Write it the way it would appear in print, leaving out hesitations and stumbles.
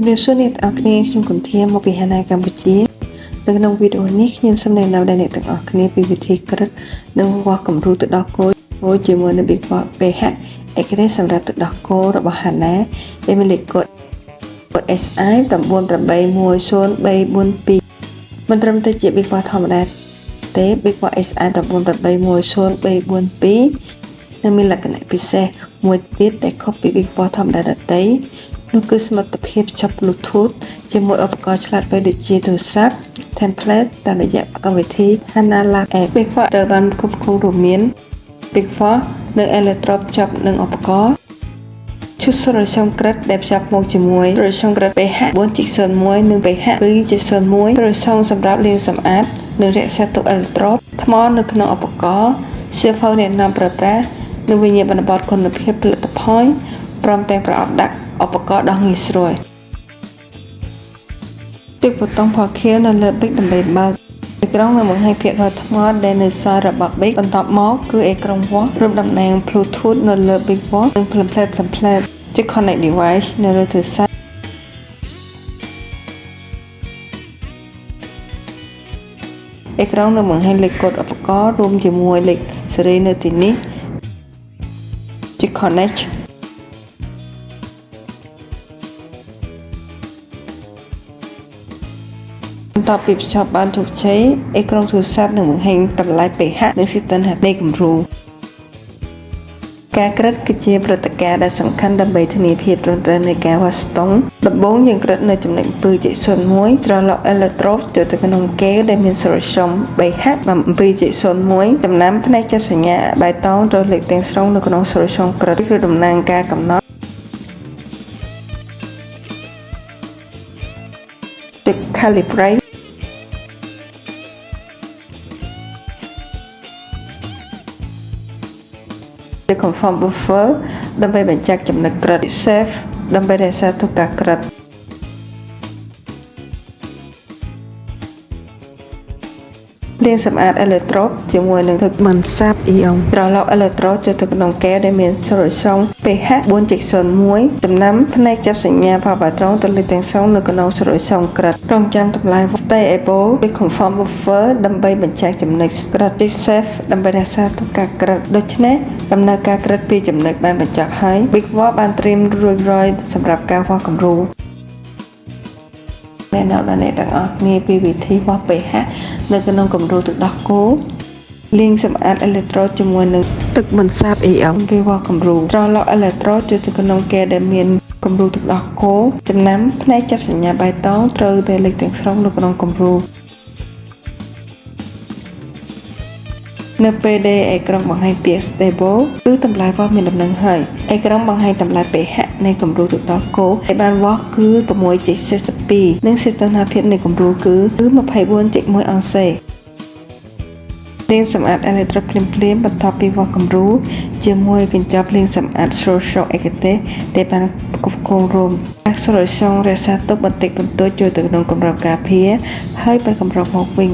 រៀបសួរអ្នកទាំងអស់គ្នាខ្ញុំគុនធាមកពីហាណាកម្ពុជានៅក្នុងវីដេអូនេះខ្ញុំសូមណែនាំដល់អ្នកទាំងអស់គ្នាពីវិធីក្រឹតនិងវាស់គំរូទឹកដោះគោជាមួយនឹង Big Boss pH ឯកទេសសម្រាប់ទឹកដោះគោរបស់ហាណាដែលមានលេខកូដ SI 9810342មិនត្រឹមតែជា Big Boss ធម្មតាទេ Big Boss SI 9810342និងមានលក្ខណៈពិសេសមួយទៀតដែលខុសពី Big Boss ធម្មតាដទៃនោះគឺសមត្ថភាពចាប់ Bluetooth ជាមួយឧបករណ៍ឆ្លាតវៃដូចជាទូរស័ព្ទ template តាមរយៈកម្មវិធី Hana Lab App Big Boss ត្រូវបានគ្រប់គ្រងរួមមាន Big Boss នៅ electrode ចាប់នឹងឧបករណ៍ឈុត solution ក្រិតដែលភ្ជាប់មកជាមួយ solution ក្រិត pH 4.01 និង pH 2.01 solution សម្រាប់លាងសម្អាតនិងរក្សាទុក electrode ថ្មនៅក្នុងឧបករណ៍សៀវភៅអ្នកនាំប្រើប្រាស់និងវិញ្ញាបនបត្រគុណភាពផលិតផលព្រមទាំងប្រអប់ដាក់ឧបករណ៍ដោះងាយស្រួលទឹកប៊ូតុងពណ៌ខៀវនៅលើ Big ដើម្បីបើកអេក្រង់នឹងបង្ហាញភាគរយថ្មដែលនៅសល់របស់ Big បន្ទាប់មកគឺអេក្រង់វាស់រួមតំណាង Bluetooth នៅលើ Big Watch និង Template ជា Connect Device នៅលើទូរស័ព្ទអេក្រង់នឹងបង្ហាញលេខកូដឧបករណ៍រួមជាមួយលេខស៊េរីនៅទីនេះជា Connectបន្ទាប់ពីភ្ជាប់បានជោគជ័យអេក្រង់ទូរស័ព្ទនឹងបង្ហាញតម្លៃ pH និងស៊ីតុននៃគំរូការក្រិតគឺជាព្រឹត្តិការណ៍ដែលសំខាន់ដើម្បីធានាភាពត្រឹមត្រូវនៃការវាស់ស្ទង់ដំបូងយើងក្រិតនៅចំណុច 2.01 ត្រឡប់ electrode ចូលទៅក្នុងកែវដែលមាន solution pH 2.01 ដំណាំផ្នែកចាប់សញ្ញាបៃតងត្រូវលេខទាំងស្រុងនៅក្នុង solution ក្រិតឬតំណាងការកំណត់calibrate the confirm buffer ដើម្បីបញ្ជាក់ចំណុចក្រិត safe ដើម្បីរក្សាទុកការក្រិតលាងសម្អាត electrode ជាមួយនឹងទឹកមិនសាបអ៊ីយ៉ុងត្រឡប់ electrode ចូលទៅក្នុងកែវដែលមាន solution pH 4.01 ចំណាំផ្នែកចាប់សញ្ញាផលបាត្រង់ទៅលើទាំងស្រុងនៅក្នុង solution ក្រិតរងចាំតម្លៃ stable ពី confirm buffer ដើម្បីបញ្ជាក់ចំណុចក្រិត safe ដើម្បីរក្សាទុកការក្រិតដូច្នេះដំណើរការក្រិតពីចំណុចបានបញ្ចប់ហើយ Big Watch បានត្រៀមរួចរាល់សម្រាប់ការវាស់គំរូណែនាំដល់អ្នកទាំងអស់គ្នាពីវិធីវាស់ pH នៅក្នុងគំរូទឹកដោះគោលាងសម្អាត electrode ជាមួយនឹងទឹកមិនសាបអ៊ីយ៉ុងពេលវាស់គំរូត្រឡប់ electrode ចូលទៅក្នុងកែវដែលមានគំរូទឹកដោះគោចំណាំផ្នែកចាប់សញ្ញាបៃតងត្រូវតែលេខទាំងស្រុងនៅក្នុងគំរូនៅពេលដែលអេក្រង់បង្ហាញពាក្យ stable គឺតម្លៃវាស់មានដំណឹងហើយអេក្រង់បង្ហាញតម្លៃ pH នៃគំរូទឹកដោះគោដែលបានវាស់គឺ 6.42 និងសីតុណ្ហភាពនៃគំរូគឺ 24.1 អង្សេលាងសម្អាត electrode ភ្លាមៗបន្ទាប់ពីវាស់គំរូជាមួយកញ្ចប់លាងសម្អាត solution ឯកទេសដែលបានគ្រប់គ្រងរួមអា solution រក្សាទុកបន្តិចបន្តួចចូលទៅក្នុងកម្រិតការពារហើយបានកម្រិតមកវិញ